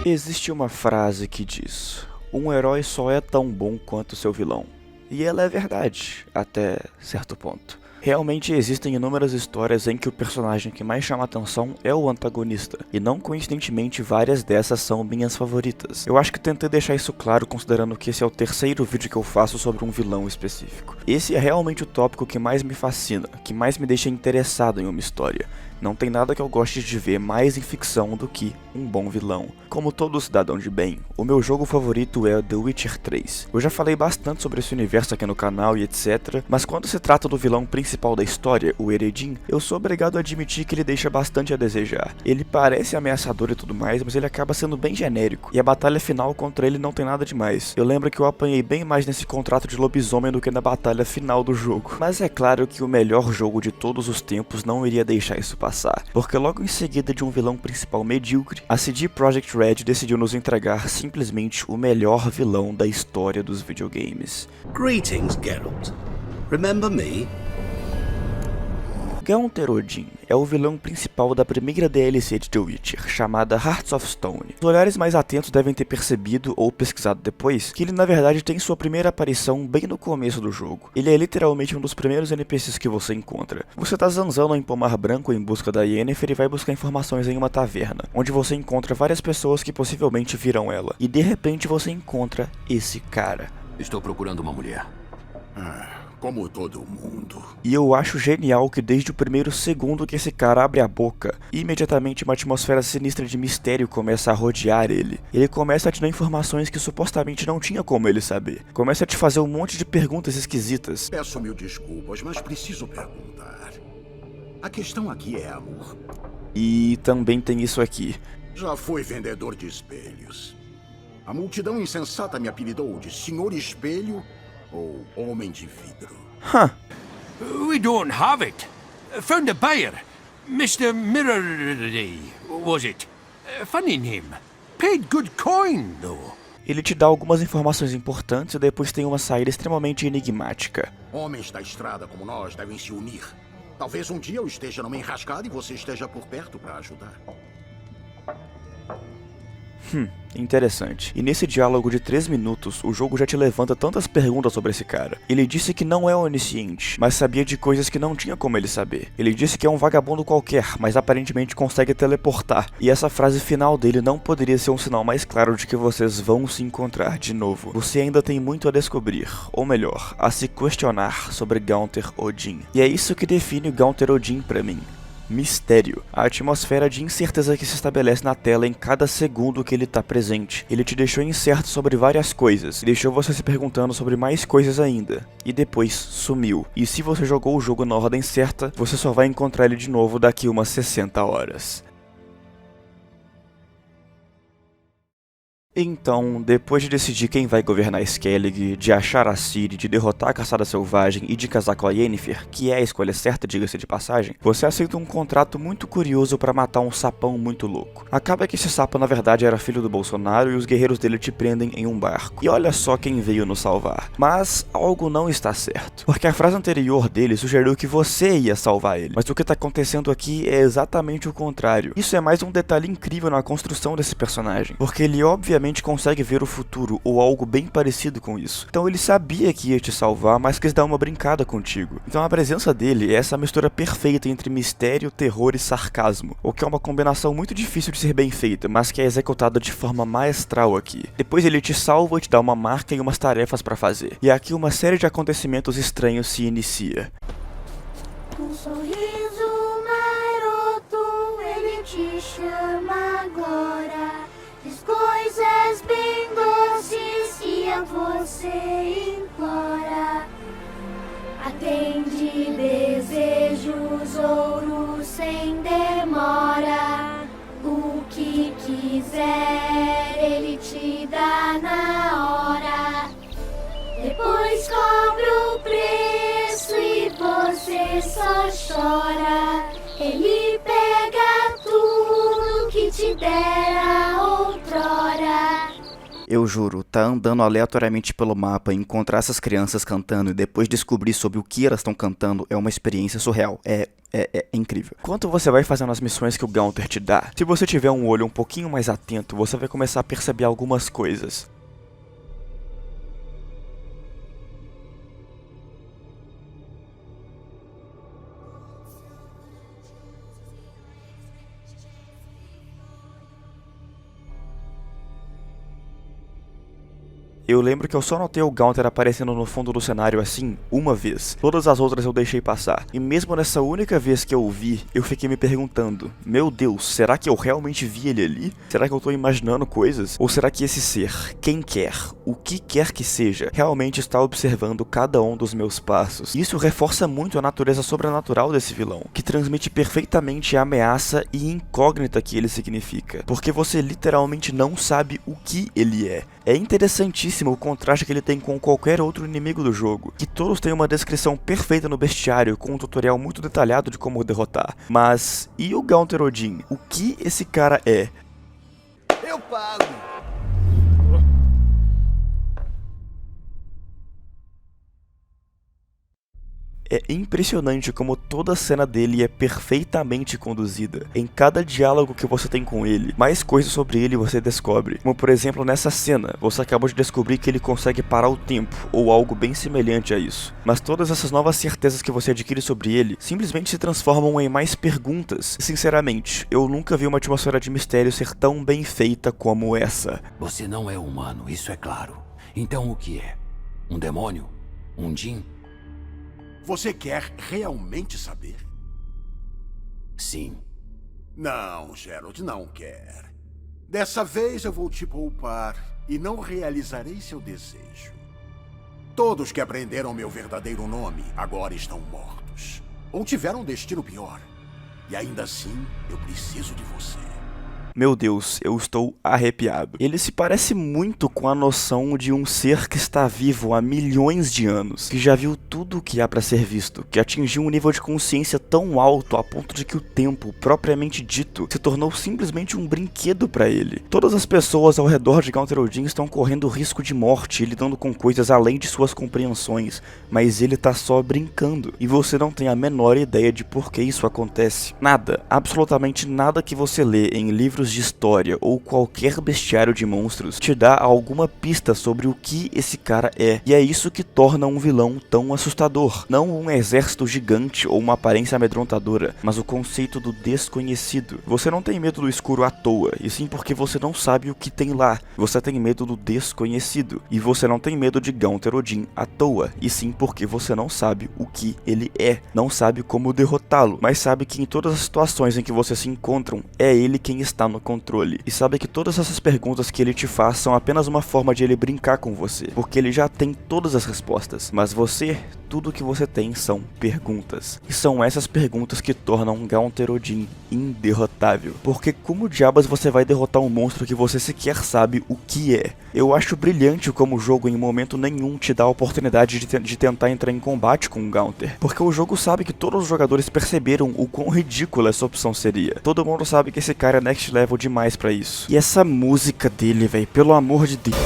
Existe uma frase que diz: um herói só é tão bom quanto seu vilão. E ela é verdade, até certo ponto. Realmente existem inúmeras histórias em que o personagem que mais chama atenção é o antagonista, e não coincidentemente várias dessas são minhas favoritas. Eu acho que tentei deixar isso claro considerando que esse é o terceiro vídeo que eu faço sobre um vilão específico. Esse é realmente o tópico que mais me fascina, que mais me deixa interessado em uma história. Não tem nada que eu goste de ver mais em ficção do que um bom vilão. Como todo cidadão de bem, o meu jogo favorito é The Witcher 3. Eu já falei bastante sobre esse universo aqui no canal e etc, mas quando se trata do vilão principal da história, o Eredin, eu sou obrigado a admitir que ele deixa bastante a desejar. Ele parece ameaçador e tudo mais, mas ele acaba sendo bem genérico, e a batalha final contra ele não tem nada demais. Eu lembro que eu apanhei bem mais nesse contrato de lobisomem do que na batalha final do jogo. Mas é claro que o melhor jogo de todos os tempos não iria deixar isso passar, porque logo em seguida de um vilão principal medíocre, a CD Projekt Red decidiu nos entregar simplesmente o melhor vilão da história dos videogames. Greetings, Geralt. Remember me? Gaunter Odin é o vilão principal da primeira DLC de The Witcher, chamada Hearts of Stone. Os olhares mais atentos devem ter percebido, ou pesquisado depois, que ele na verdade tem sua primeira aparição bem no começo do jogo. Ele é literalmente um dos primeiros NPCs que você encontra. Você tá zanzando em Pomar Branco em busca da Yennefer e vai buscar informações em uma taverna, onde você encontra várias pessoas que possivelmente viram ela. E de repente você encontra esse cara. Estou procurando uma mulher. Como todo mundo. E eu acho genial que desde o primeiro segundo que esse cara abre a boca, imediatamente uma atmosfera sinistra de mistério começa a rodear ele. Ele começa a te dar informações que supostamente não tinha como ele saber. Começa a te fazer um monte de perguntas esquisitas. Peço mil desculpas, mas preciso perguntar. A questão aqui é amor. E também tem isso aqui. Já fui vendedor de espelhos. A multidão insensata me apelidou de Senhor Espelho ou Homem de Vidro. We don't have it. Found a buyer. Mr. Mirror... was it? Funny name. Paid good coin, though. Ele te dá algumas informações importantes e depois tem uma saída extremamente enigmática. Homens da estrada como nós devem se unir. Talvez um dia eu esteja numa enrascada e você esteja por perto para ajudar. Interessante. E nesse diálogo de 3 minutos, o jogo já te levanta tantas perguntas sobre esse cara. Ele disse que não é onisciente, mas sabia de coisas que não tinha como ele saber. Ele disse que é um vagabundo qualquer, mas aparentemente consegue teleportar. E essa frase final dele não poderia ser um sinal mais claro de que vocês vão se encontrar de novo. Você ainda tem muito a descobrir, ou melhor, a se questionar sobre Gaunter Odin. E é isso que define o Gaunter Odin pra mim. Mistério. A atmosfera de incerteza que se estabelece na tela em cada segundo que ele tá presente. Ele te deixou incerto sobre várias coisas, e deixou você se perguntando sobre mais coisas ainda. E depois sumiu. E se você jogou o jogo na ordem certa, você só vai encontrar ele de novo daqui umas 60 horas. Então, depois de decidir quem vai governar Skellig, de achar a Ciri, de derrotar a Caçada Selvagem e de casar com a Yennefer, que é a escolha certa, diga-se de passagem, você aceita um contrato muito curioso para matar um sapão muito louco. Acaba que esse sapo na verdade era filho do Bolsonaro e os guerreiros dele te prendem em um barco. E olha só quem veio nos salvar. Mas algo não está certo, porque a frase anterior dele sugeriu que você ia salvar ele. Mas o que está acontecendo aqui é exatamente o contrário. Isso é mais um detalhe incrível na construção desse personagem, porque ele obviamente consegue ver o futuro, ou algo bem parecido com isso. Então ele sabia que ia te salvar, mas quis dar uma brincada contigo. Então a presença dele é essa mistura perfeita entre mistério, terror e sarcasmo, o que é uma combinação muito difícil de ser bem feita, mas que é executada de forma maestral aqui. Depois ele te salva e te dá uma marca e umas tarefas pra fazer. E aqui uma série de acontecimentos estranhos se inicia. Um sorriso maroto, ele te chama agora. Diz coisas bem doces e a você implora. Atende desejos, ouro sem demora. O que quiser ele te dá na hora. Depois cobra o preço e você só chora. Ele pega tudo que te te dera outrora. Eu juro, tá andando aleatoriamente pelo mapa e encontrar essas crianças cantando e depois descobrir sobre o que elas estão cantando é uma experiência surreal. É incrível. Enquanto você vai fazendo as missões que o Gaunter te dá, se você tiver um olho um pouquinho mais atento, você vai começar a perceber algumas coisas. Eu lembro que eu só notei o Gaunter aparecendo no fundo do cenário assim, uma vez. Todas as outras eu deixei passar. E mesmo nessa única vez que eu o vi, eu fiquei me perguntando, meu Deus, será que eu realmente vi ele ali? Será que eu tô imaginando coisas? Ou será que esse ser, quem quer, o que quer que seja, realmente está observando cada um dos meus passos? Isso reforça muito a natureza sobrenatural desse vilão, que transmite perfeitamente a ameaça e incógnita que ele significa. Porque você literalmente não sabe o que ele é. É interessantíssimo o contraste que ele tem com qualquer outro inimigo do jogo, que todos têm uma descrição perfeita no bestiário, com um tutorial muito detalhado de como o derrotar. Mas, e o Gaunter Odin? O que esse cara é? Eu pago! É impressionante como toda a cena dele é perfeitamente conduzida. Em cada diálogo que você tem com ele, mais coisas sobre ele você descobre. Como por exemplo nessa cena, você acabou de descobrir que ele consegue parar o tempo, ou algo bem semelhante a isso. Mas todas essas novas certezas que você adquire sobre ele, simplesmente se transformam em mais perguntas. Sinceramente, eu nunca vi uma atmosfera de mistério ser tão bem feita como essa. Você não é humano, isso é claro. Então o que é? Um demônio? Um Jin? Você quer realmente saber? Sim. Não, Geralt, não quer. Dessa vez eu vou te poupar e não realizarei seu desejo. Todos que aprenderam meu verdadeiro nome agora estão mortos. Ou tiveram um destino pior. E ainda assim, eu preciso de você. Meu Deus, eu estou arrepiado. Ele se parece muito com a noção de um ser que está vivo há milhões de anos, que já viu tudo o que há para ser visto, que atingiu um nível de consciência tão alto a ponto de que o tempo, propriamente dito, se tornou simplesmente um brinquedo para ele. Todas as pessoas ao redor de Gaunter Odin estão correndo risco de morte e lidando com coisas além de suas compreensões, mas ele tá só brincando, e você não tem a menor ideia de por que isso acontece. Nada, absolutamente nada que você lê em livros de história ou qualquer bestiário de monstros te dá alguma pista sobre o que esse cara é, e é isso que torna um vilão tão assustador. Não um exército gigante ou uma aparência amedrontadora, mas o conceito do desconhecido. Você não tem medo do escuro à toa, e sim porque você não sabe o que tem lá. Você tem medo do desconhecido, e você não tem medo de Gaunter Odin à toa, e sim porque você não sabe o que ele é, não sabe como derrotá-lo, mas sabe que em todas as situações em que você se encontram, é ele quem está no controle, e sabe que todas essas perguntas que ele te faz são apenas uma forma de ele brincar com você, porque ele já tem todas as respostas, mas você, tudo que você tem são perguntas, e são essas perguntas que tornam Gaunter Odin inderrotável, porque como diabos você vai derrotar um monstro que você sequer sabe o que é? Eu acho brilhante como o jogo em momento nenhum te dá a oportunidade de tentar entrar em combate com o Gaunter, porque o jogo sabe que todos os jogadores perceberam o quão ridícula essa opção seria. Todo mundo sabe que esse cara é next level demais pra isso. E essa música dele, velho, pelo amor de Deus.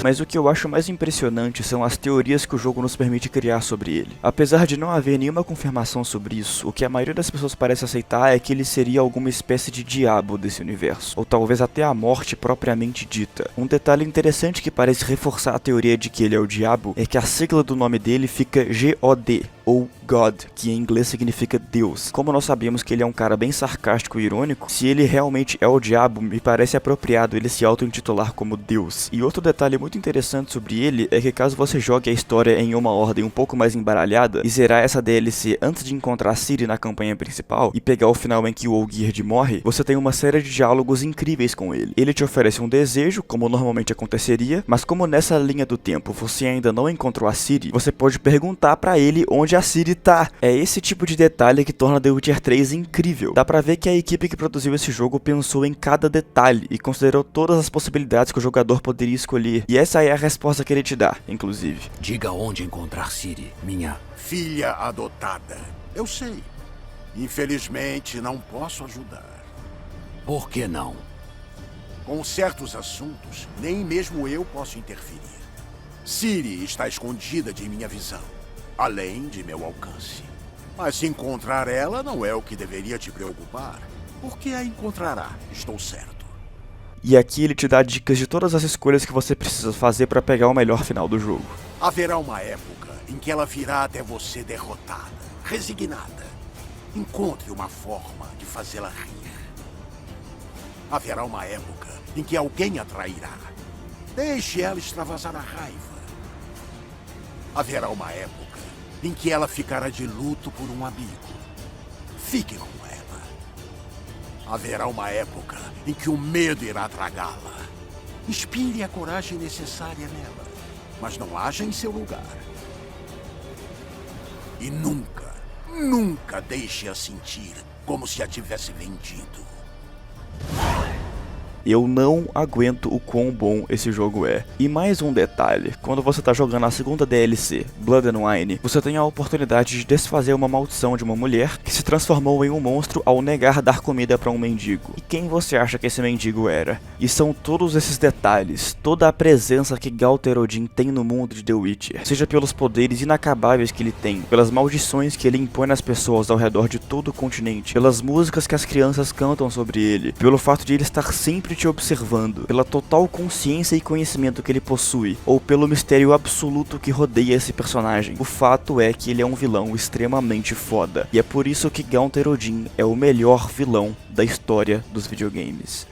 Mas o que eu acho mais impressionante são as teorias que o jogo nos permite criar sobre ele. Apesar de não haver nenhuma confirmação sobre isso, o que a maioria das pessoas parece aceitar é que ele seria alguma espécie de diabo desse universo, ou talvez até a morte propriamente dita. Um detalhe interessante que parece reforçar a teoria de que ele é o diabo é que a sigla do nome dele fica God, ou God, que em inglês significa Deus. Como nós sabemos que ele é um cara bem sarcástico e irônico, se ele realmente é o diabo, me parece apropriado ele se auto-intitular como Deus. E outro detalhe muito interessante sobre ele é que caso você jogue a história em uma ordem um pouco mais embaralhada e zerar essa DLC antes de encontrar Ciri na campanha principal e pegar o final em que o Olgierd morre, você tem uma série de diálogos incríveis com ele. Ele te oferece um desejo, como normalmente aconteceria, mas como nessa linha do tempo você ainda não encontrou a Ciri, você pode perguntar pra ele onde a a Ciri tá. É esse tipo de detalhe que torna The Witcher 3 incrível. Dá pra ver que a equipe que produziu esse jogo pensou em cada detalhe e considerou todas as possibilidades que o jogador poderia escolher. E essa é a resposta que ele te dá, inclusive. Diga onde encontrar Ciri, minha... Filha adotada. Eu sei. Infelizmente, não posso ajudar. Por que não? Com certos assuntos, nem mesmo eu posso interferir. Ciri está escondida de minha visão, além de meu alcance. Mas encontrar ela não é o que deveria te preocupar. Porque a encontrará, estou certo. E aqui ele te dá dicas de todas as escolhas que você precisa fazer para pegar o melhor final do jogo. Haverá uma época em que ela virá até você derrotada, resignada. Encontre uma forma de fazê-la rir. Haverá uma época em que alguém a trairá. Deixe ela extravasar a raiva. Haverá uma época em que ela ficará de luto por um amigo. Fique com ela. Haverá uma época em que o medo irá tragá-la. Inspire a coragem necessária nela, mas não haja em seu lugar. E nunca, nunca deixe-a sentir como se a tivesse vendido. Eu não aguento o quão bom esse jogo é. E mais um detalhe, quando você tá jogando a segunda DLC, Blood and Wine, você tem a oportunidade de desfazer uma maldição de uma mulher que se transformou em um monstro ao negar dar comida pra um mendigo. E quem você acha que esse mendigo era? E são todos esses detalhes, toda a presença que Galter Odin tem no mundo de The Witcher, seja pelos poderes inacabáveis que ele tem, pelas maldições que ele impõe nas pessoas ao redor de todo o continente, pelas músicas que as crianças cantam sobre ele, pelo fato de ele estar sempre te observando, pela total consciência e conhecimento que ele possui, ou pelo mistério absoluto que rodeia esse personagem. O fato é que ele é um vilão extremamente foda, e é por isso que Galter Odin é o melhor vilão da história dos videogames.